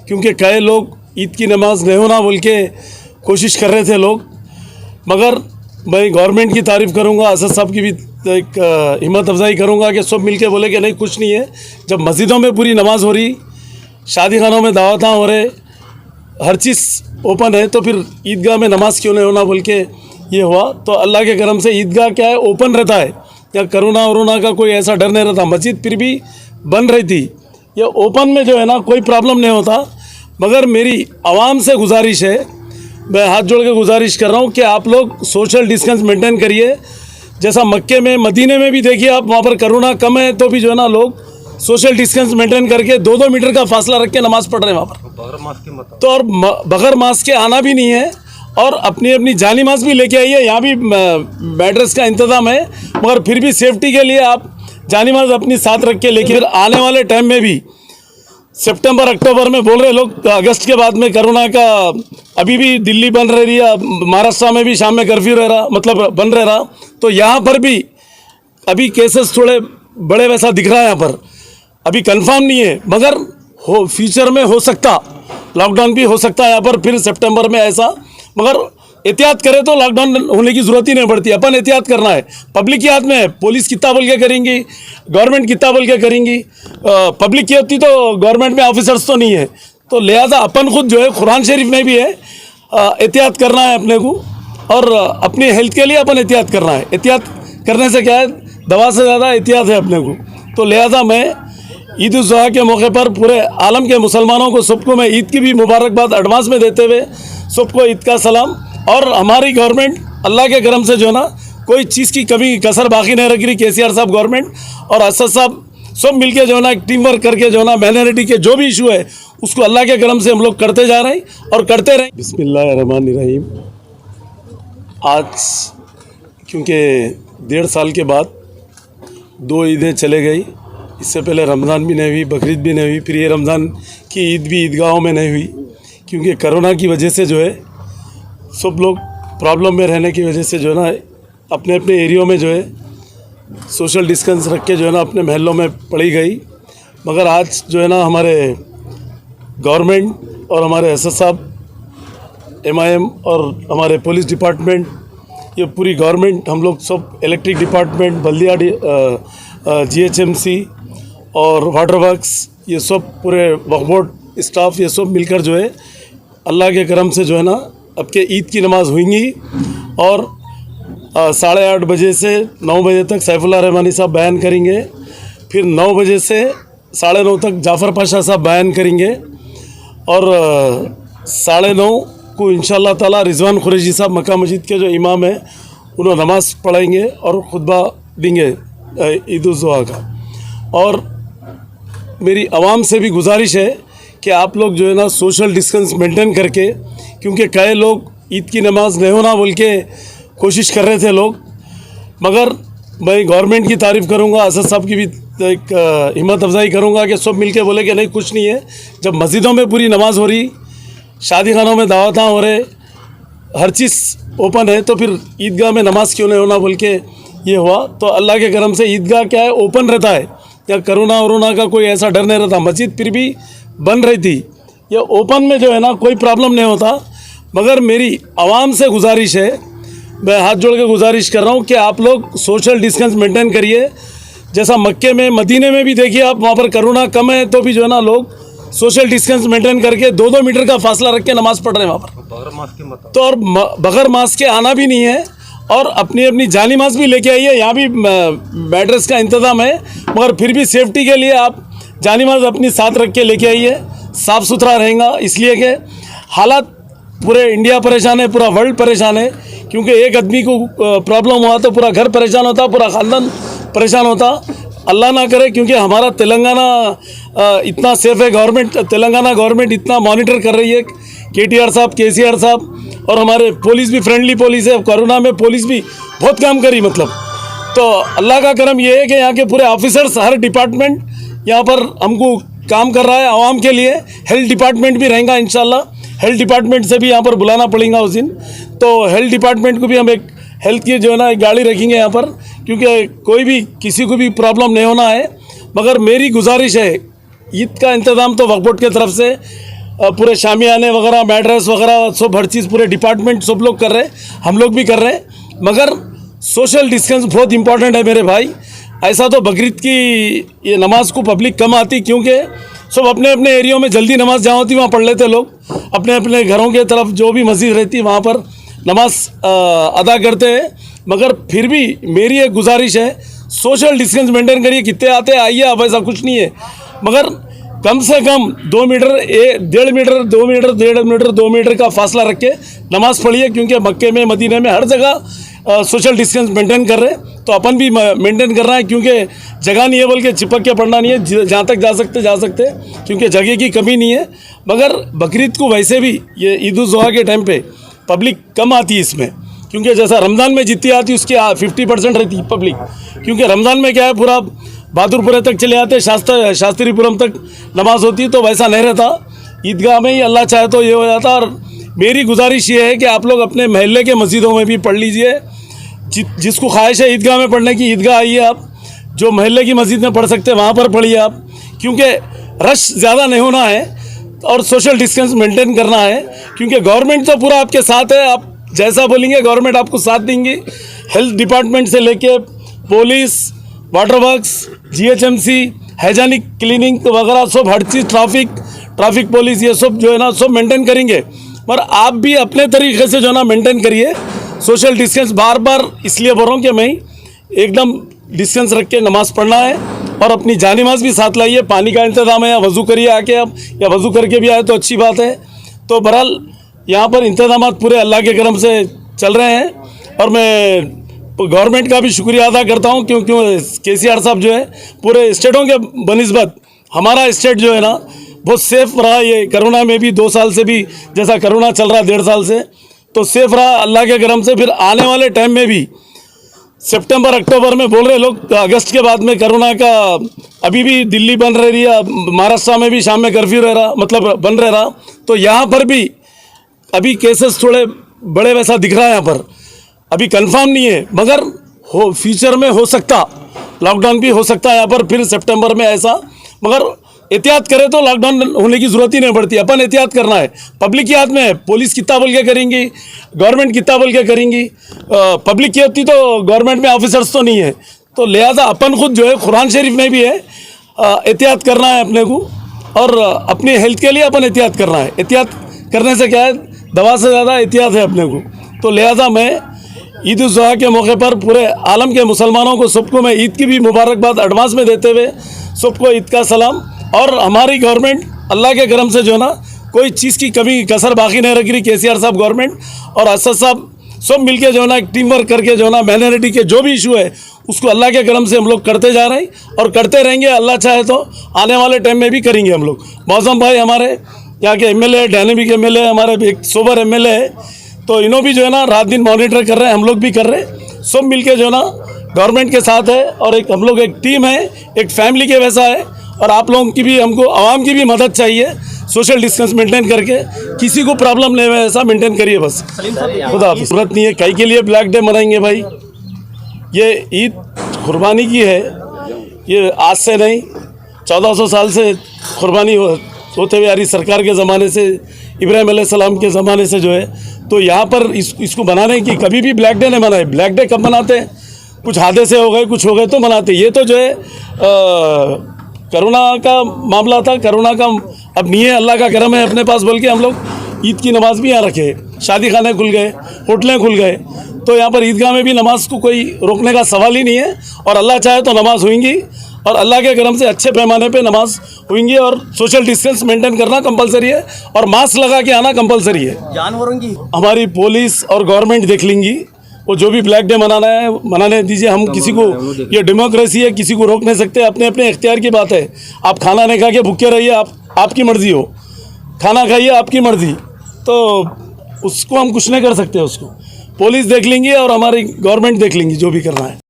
क्योंकि कई लोग ईद की नमाज नहीं होना बोल के कोशिश कर रहे थे लोग, मगर मैं गवर्नमेंट की तारीफ़ करूंगा, असद साहब की भी एक हिम्मत अफजाई करूंगा कि सब मिलके बोले कि नहीं कुछ नहीं है। जब मस्जिदों में पूरी नमाज हो रही, शादी खानों में दावत हो रहे, हर चीज़ ओपन है, तो फिर ईदगाह में नमाज क्यों नहीं होना बोल के ये हुआ। तो अल्लाह के करम से ईदगाह क्या है, ओपन रहता है, या कोरोना वरोना का कोई ऐसा डर नहीं रहता। मस्जिद फिर भी बन रही थी, ये ओपन में जो है ना कोई प्रॉब्लम नहीं होता। मगर मेरी आवाम से गुजारिश है, मैं हाथ जोड़ के गुजारिश कर रहा हूँ कि आप लोग सोशल डिस्टेंस मेंटेन करिए। जैसा मक्के में, मदीने में भी देखिए आप, वहाँ पर कोरोना कम है तो भी जो है ना लोग सोशल डिस्टेंस मेंटेन करके 2-2 मीटर का फासला रख के नमाज़ पढ़ रहे हैं वहाँ पर। बगैर मास्क के मत तो और बगैर मास्क के आना भी नहीं है, और अपनी अपनी जाली मास्क भी लेके आइए। यहाँ भी बैटर्स का इंतज़ाम है, मगर फिर भी सेफ्टी के लिए आप जाली मास्क अपनी साथ रख के लेके, फिर आने वाले टाइम में भी सितंबर अक्टूबर में बोल रहे लोग, अगस्त के बाद में कोरोना का अभी भी दिल्ली बंद रह रही है, महाराष्ट्र में भी शाम में कर्फ्यू रह रहा, मतलब बंद रह रहा। तो यहाँ पर भी अभी केसेस थोड़े बड़े वैसा दिख रहा है, यहाँ पर अभी कंफर्म नहीं है, मगर हो फ्यूचर में हो सकता, लॉकडाउन भी हो सकता है यहाँ पर फिर सितंबर में ऐसा। मगर एहतियात करें तो लॉकडाउन होने की ज़रूरत ही नहीं पड़ती। अपन एहतियात करना है, पब्लिक के हाथ में है। पुलिस कितना बोल के करेंगी, गवर्नमेंट कितना बोल के करेंगी, पब्लिक की होती तो गवर्नमेंट में ऑफिसर्स तो नहीं है। तो लिहाजा अपन खुद जो है, कुरान शरीफ में भी है, एहतियात करना है अपने को, और अपनी हेल्थ के लिए अपन एहतियात करना है। एहतियात करने से क्या है, दवा से ज़्यादा एहतियात है अपने को। तो लिहाजा मैं ईद उल ज़ुहा के मौके पर पूरे आलम के मुसलमानों को सबको मैं ईद की भी मुबारकबाद एडवांस में देते हुए सबको ईद का सलाम। और हमारी गवर्नमेंट अल्लाह के करम से जो है ना कोई चीज़ की कमी कसर बाकी नहीं रख रही। केसीआर साहब गवर्नमेंट और असद साहब सब मिलके जो है ना एक टीम वर्क करके जो है ना माइनॉरिटी के जो भी इशू है उसको अल्लाह के करम से हम लोग करते जा रहे हैं और करते रहें। बिस्मिल्लाहिर्रहमानिर्रहीम। आज क्योंकि 1.5 साल के बाद 2 ईदें चले गई, इससे पहले रमज़ान भी नहीं हुई, बकरीद भी नहीं हुई, फिर ये रमज़ान की ईद भी ईदगाहों में नहीं हुई, क्योंकि कोरोना की वजह से जो है सब लोग प्रॉब्लम में रहने की वजह से जो है ना अपने अपने एरियो में जो है सोशल डिस्टेंस रख के जो है ना अपने महलों में पड़ी गई। मगर आज जो है ना हमारे गवर्नमेंट और हमारे असद साहब MIM और हमारे पुलिस डिपार्टमेंट, ये पूरी गवर्नमेंट, हम लोग सब इलेक्ट्रिक डिपार्टमेंट, बल्दिया GHMC और वाटर वर्क्स, ये सब पूरे वक्फ बोर्ड स्टाफ, ये सब मिलकर जो है अल्लाह के करम से जो है ना अब के ईद की नमाज़ हुई। और 8:30 बजे से 9 बजे तक सैफुल्लाह रहमानी साहब बयान करेंगे, फिर 9 बजे से 9:30 तक जाफ़र पाशा साहब बयान करेंगे, और 9:30 को इंशाअल्लाह ताला रिजवान कुरैशी साहब मक्का मस्जिद के जो इमाम है उन्होंने नमाज़ पढ़ाएंगे और खुतबा देंगे ईद उल ज़ुहा का। और मेरी आवाम से भी गुजारिश है कि आप लोग जो है ना सोशल डिस्टेंस मेंटेन करके, क्योंकि कई लोग ईद की नमाज नहीं होना बोल के कोशिश कर रहे थे लोग, मगर मैं गवर्नमेंट की तारीफ़ करूंगा, असद साहब की भी एक हिम्मत अफजाई करूंगा कि सब मिलके बोले कि नहीं कुछ नहीं है। जब मस्जिदों में पूरी नमाज हो रही, शादी खानों में दावत हो रहे, हर चीज़ ओपन है, तो फिर ईदगाह में नमाज क्यों नहीं होना बोल के ये हुआ। तो अल्लाह के करम से ईदगाह क्या है, ओपन रहता है, या कोरोना वरोना का कोई ऐसा डर नहीं रहता। मस्जिद फिर भी बन रही थी, ये ओपन में जो है ना कोई प्रॉब्लम नहीं होता। मगर मेरी आवाम से गुजारिश है, मैं हाथ जोड़ के गुजारिश कर रहा हूँ कि आप लोग सोशल डिस्टेंस मेंटेन करिए। जैसा मक्के में, मदीने में भी देखिए आप, वहाँ पर कोरोना कम है तो भी जो है ना लोग सोशल डिस्टेंस मेंटेन करके 2-2 मीटर का फासला रख के नमाज़ पढ़ रहे हैं वहाँ पर। बगैर मास्क के मत तो और बगैर मास्क के आना भी नहीं है, और अपनी अपनी जाली मास्क भी लेके आइए। यहाँ भी बैटर्स का इंतज़ाम है, मगर फिर भी सेफ्टी के लिए आप जाली मास्क अपनी साथ रख के लेके आइए, साफ़ सुथरा रहेगा। इसलिए कि हालात पूरे इंडिया परेशान है, पूरा वर्ल्ड परेशान है, क्योंकि एक आदमी को प्रॉब्लम हुआ तो पूरा घर परेशान होता, पूरा ख़ानदान परेशान होता। अल्लाह ना करे, क्योंकि हमारा तेलंगाना इतना सेफ है, गवर्नमेंट, तेलंगाना गवर्नमेंट इतना मॉनिटर कर रही है, KTR साहब, KCR साहब, और हमारे पुलिस भी फ्रेंडली पुलिस है। कोरोना में पुलिस भी बहुत काम करी, मतलब। तो अल्लाह का करम ये है कि यहाँ के पूरे ऑफिसर्स, हर डिपार्टमेंट यहाँ पर हमको काम कर रहा है आवाम के लिए। हेल्थ डिपार्टमेंट भी रहेगा इंशाल्लाह, हेल्थ डिपार्टमेंट से भी यहाँ पर बुलाना पड़ेगा उस दिन। तो हेल्थ डिपार्टमेंट को भी हम एक हेल्थ की जो है ना एक गाड़ी रखेंगे यहाँ पर, क्योंकि कोई भी किसी को भी प्रॉब्लम नहीं होना है। मगर मेरी गुजारिश है, ईद का इंतज़ाम तो वक्फ बोर्ड की तरफ से पूरे शामियाने वगैरह मैड्रेस वगैरह सब हर चीज़ पूरे डिपार्टमेंट सब लोग कर रहे हैं, हम लोग भी कर रहे हैं। मगर सोशल डिस्टेंस बहुत इंपॉर्टेंट है मेरे भाई। ऐसा तो बकरीद की ये नमाज को पब्लिक कम आती, क्योंकि सब अपने अपने एरियो में जल्दी नमाज जहाँ होती वहाँ पढ़ लेते लोग। अपने अपने घरों के तरफ जो भी मस्जिद रहती वहाँ पर नमाज अदा करते हैं। मगर फिर भी मेरी एक गुजारिश है, सोशल डिस्टेंस मेंटेन करिए। कितने आते आइए आप, ऐसा कुछ नहीं है, मगर कम से कम 2 metre 1.5 metre 2 metre 1.5 metre 2 metre का फासला रख के नमाज़ पढ़िए। क्योंकि मक्के में मदीने में हर जगह सोशल डिस्टेंस मेंटेन कर रहे हैं, तो अपन भी मेंटेन करना है। क्योंकि जगह नहीं है बोल के चिपक के पढ़ना नहीं है, जहाँ तक जा सकते, क्योंकि जगह की कमी नहीं है। मगर बकरीद को वैसे भी ये ईद उल जुहा के टाइम पे पब्लिक कम आती है इसमें, क्योंकि जैसा रमज़ान में जितनी आती उसकी 50% रहती है पब्लिक। क्योंकि रमज़ान में क्या है, पूरा बहादुरपुरे तक चले आते, शास्त्रीपुरम तक नमाज होती है, तो वैसा नहीं रहता। ईदगाह में ही अल्लाह चाहे तो ये हो जाता। और मेरी गुजारिश ये है कि आप लोग अपने महल्ले के मस्जिदों में भी पढ़ लीजिए। जिसको ख्वाहिश है ईदगाह में पढ़ने की, ईदगाह आइए आप। जो महल्ले की मस्जिद में पढ़ सकते हैं वहाँ पर पढ़िए आप, क्योंकि रश ज़्यादा नहीं होना है और सोशल डिस्टेंस मेंटेन करना है। क्योंकि गवर्नमेंट तो पूरा आपके साथ है, आप जैसा बोलेंगे गवर्नमेंट आपको साथ देंगी। हेल्थ डिपार्टमेंट से लेके police, water works, GHMC, hygienic cleaning वगैरह सब हर चीज़, ट्रैफिक पुलिस, ये सब जो है ना सब मेंटेन करेंगे। पर आप भी अपने तरीके से जो है ना मेंटेन करिए सोशल डिस्टेंस। बार बार इसलिए बोल रहा हूँ कि मैं एकदम डिस्टेंस रख के नमाज़ पढ़ना है, और अपनी जानिमाज़ भी साथ लाइए। पानी का इंतज़ाम है, या वज़ू करिए आके आप, या वज़ू करके भी आए तो अच्छी बात है। तो बहरहाल यहाँ पर इंतज़ाम पूरे अल्लाह के करम से चल रहे हैं। और मैं गवर्नमेंट का भी शुक्रिया अदा करता हूँ, क्योंकि KCR साहब जो है पूरे स्टेटों के बनिस्बत हमारा स्टेट जो है ना बहुत सेफ रहा। ये कोरोना में भी 2 साल से भी, जैसा कोरोना चल रहा 1.5 साल से, तो सेफ रहा अल्लाह के करम से। फिर आने वाले टाइम में भी सितंबर अक्टूबर में बोल रहे लोग, अगस्त के बाद में कोरोना का अभी भी दिल्ली बंद रह रही है, महाराष्ट्र में भी शाम में कर्फ्यू रह रहा, मतलब बंद रह रहा। तो यहाँ पर भी अभी केसेस थोड़े बड़े वैसा दिख रहा है यहाँ पर, अभी कंफर्म नहीं है, मगर फ्यूचर में हो सकता, लॉकडाउन भी हो सकता है यहाँ पर फिर सितंबर में ऐसा। मगर एहतियात करें तो लॉकडाउन होने की ज़रूरत ही नहीं पड़ती। अपन एहतियात करना है, पब्लिक के हाथ में है। पुलिस कितना बोल के करेंगी, गवर्नमेंट कितना बोल के करेंगी, पब्लिक की होती तो गवर्नमेंट में ऑफिसर्स तो नहीं है। तो लिहाजा अपन खुद जो है, कुरान शरीफ में भी है एहतियात करना है अपने को, और अपनी हेल्थ के लिए अपन एहतियात करना है। एहतियात करने से क्या है, दवा से ज़्यादा एहतियात है अपने को। तो लिहाजा मैं ईद उल जुहा के मौके पर पूरे आलम के मुसलमानों को सबको मैं ईद की भी मुबारकबाद एडवांस में देते हुए सबको ईद का सलाम। और हमारी गवर्नमेंट अल्लाह के करम से जो है ना कोई चीज़ की कमी कसर बाकी नहीं रख रही। KCR साहब गवर्नमेंट और असद साहब सब मिलके जो है ना टीम वर्क करके जो है ना माइनॉरिटी के जो भी इशू है उसको अल्लाह के करम से हम लोग करते जा रहे हैं और करते रहेंगे। अल्लाह चाहे तो आने वाले टाइम में भी करेंगे हम लोग। मौसम भाई हमारे यहाँ के MLA, डायनेमिक MLA, हमारे एक सोबर MLA है, तो इन्हों भी जो है ना रात दिन मॉनिटर कर रहे हैं, हम लोग भी कर रहे हैं। सब मिलके जो है ना गवर्नमेंट के साथ है, और एक हम लोग एक टीम है, एक फैमिली के वैसा है। और आप लोगों की भी, हमको आवाम की भी मदद चाहिए सोशल डिस्टेंस मेंटेन करके, किसी को प्रॉब्लम नहीं है ऐसा मेंटेन करिए बस। खुदा हाफिज़। जरूरत नहीं है कई के लिए ब्लैक डे मनाएंगे भाई, ये ईद कुर्बानी की है, ये आज से नहीं 1400 साल से कुर्बानी होते हुए आ रही, सरकार के ज़माने से, इब्राहिम अलैहिस्सलाम के ज़माने से जो है। तो यहाँ पर इसको बनाने की कभी भी ब्लैक डे नहीं मनाए। ब्लैक डे कब मनाते हैं, कुछ हादसे हो गए, कुछ हो गए तो मनाते। ये तो जो है कोरोना का मामला था, कोरोना का अब नहीं है, अल्लाह का करम है अपने पास, बल्कि हम लोग ईद की नमाज़ भी यहाँ रखे, शादी खाने खुल गए, होटलें खुल गए। तो यहाँ पर ईदगाह में भी नमाज को कोई रोकने का सवाल ही नहीं है, और अल्लाह चाहे तो नमाज होंगी, और अल्लाह के करम से अच्छे पैमाने पे नमाज होंगी। और सोशल डिस्टेंस मेंटेन करना कंपलसरी है, और मास्क लगा के आना कंपलसरी है। जानवरों की हमारी पुलिस और गवर्नमेंट देख लेंगी, वो जो भी ब्लैक डे मनाना है मनाने दीजिए। हम किसी को, ये डेमोक्रेसी है, किसी को रोक नहीं सकते, अपने अपने इख्तियार की बात है। आप खाना नहीं खा के भूखे रहिए, आपकी मर्जी हो, खाना खाइए आपकी मर्जी, तो उसको हम कुछ नहीं कर सकते। उसको पुलिस देख लेंगी और हमारी गवर्नमेंट देख लेंगी जो भी करना है।